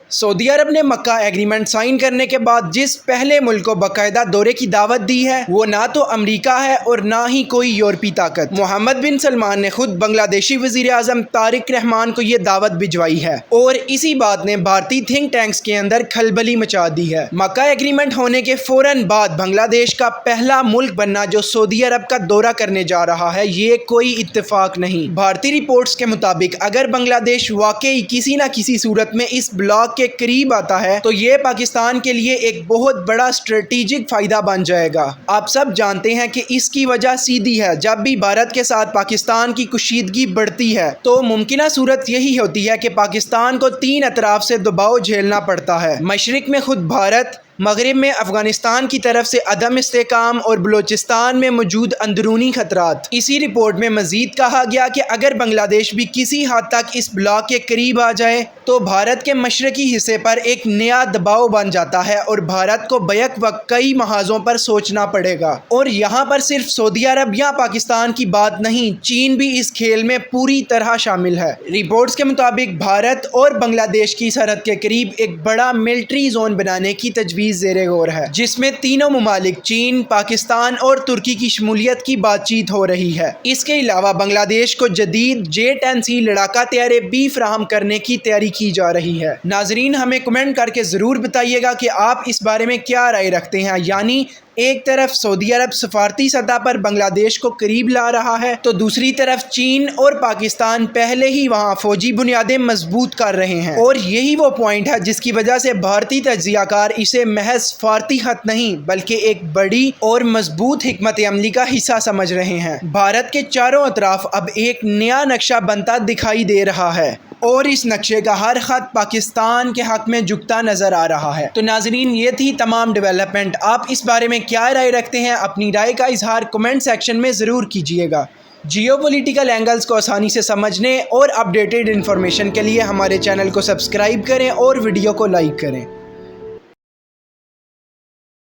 سعودی عرب نے مکہ agreement sign کرنے کے بعد جس پہلے ملک کو باقاعدہ دورے کی دعوت دی ہے وہ نہ تو امریکہ ہے اور نہ ہی کوئی یورپی طاقت۔ محمد بن سلمان نے خود بنگلہ دیشی وزیر اعظم طارق رحمان کو یہ دعوت بھجوائی ہے اور اسی بات نے بھارتی تھنک ٹینکس کے اندر کھلبلی مچا دی ہے۔ مکہ ایگریمنٹ ہونے کے فوراً بعد بنگلہ دیش کا پہلا ملک بننا جو سعودی عرب کا دورہ کرنے جا رہا ہے یہ کوئی اتفاق نہیں۔ بھارتی رپورٹس کے مطابق اگر بنگلہ دیش واقعی کسی نہ کسی صورت میں اس بلاک کے قریب آتا ہے تو یہ پاکستان کے لیے ایک بہت بڑا اسٹریٹجک فائدہ بن جائے گا۔ آپ سب جانتے ہیں کہ اس کی وجہ سیدھی ہے، جب بھی بھارت کے ساتھ پاکستان کی کشیدگی بڑھتی ہے تو ممکنہ صورت یہی ہوتی ہے کہ پاکستان کو تین اطراف سے دباؤ جھیلنا پڑتا ہے۔ مشرق میں خود بھارت، مغرب میں افغانستان کی طرف سے عدم استحکام اور بلوچستان میں موجود اندرونی خطرات۔ اسی رپورٹ میں مزید کہا گیا کہ اگر بنگلہ دیش بھی کسی حد تک اس بلاک کے قریب آ جائے تو بھارت کے مشرقی حصے پر ایک نیا دباؤ بن جاتا ہے اور بھارت کو بیک وقت کئی محاذوں پر سوچنا پڑے گا۔ اور یہاں پر صرف سعودی عرب یا پاکستان کی بات نہیں، چین بھی اس کھیل میں پوری طرح شامل ہے۔ رپورٹس کے مطابق بھارت اور بنگلہ دیش کی سرحد کے قریب ایک بڑا ملٹری زون بنانے کی تجویز زیر غور ہے، جس میں تینوں ممالک چین، پاکستان اور ترکی کی شمولیت کی بات چیت ہو رہی ہے۔ اس کے علاوہ بنگلہ دیش کو جدید J-10C لڑاکا طیارے بھی فراہم کرنے کی تیاری کی جا رہی ہے۔ ناظرین ہمیں کمنٹ کر کے ضرور بتائیے گا کہ آپ اس بارے میں کیا رائے رکھتے ہیں، یعنی ایک طرف سعودی عرب سفارتی سطح پر بنگلہ دیش کو قریب لا رہا ہے تو دوسری طرف چین اور پاکستان پہلے ہی وہاں فوجی بنیادیں مضبوط کر رہے ہیں، اور یہی وہ پوائنٹ ہے جس کی وجہ سے بھارتی تجزیہ کار اسے محض سفارتی خط نہیں بلکہ ایک بڑی اور مضبوط حکمت عملی کا حصہ سمجھ رہے ہیں۔ بھارت کے چاروں اطراف اب ایک نیا نقشہ بنتا دکھائی دے رہا ہے اور اس نقشے کا ہر خط پاکستان کے حق میں جھکتا نظر آ رہا ہے۔ تو ناظرین یہ تھی تمام ڈیولپمنٹ، آپ اس بارے میں کیا رائے رکھتے ہیں؟ اپنی رائے کا اظہار کمنٹ سیکشن میں ضرور کیجیے گا۔ جیو پولیٹیکل اینگلز کو آسانی سے سمجھنے اور اپڈیٹڈ انفارمیشن کے لیے ہمارے چینل کو سبسکرائب کریں اور ویڈیو کو لائک کریں۔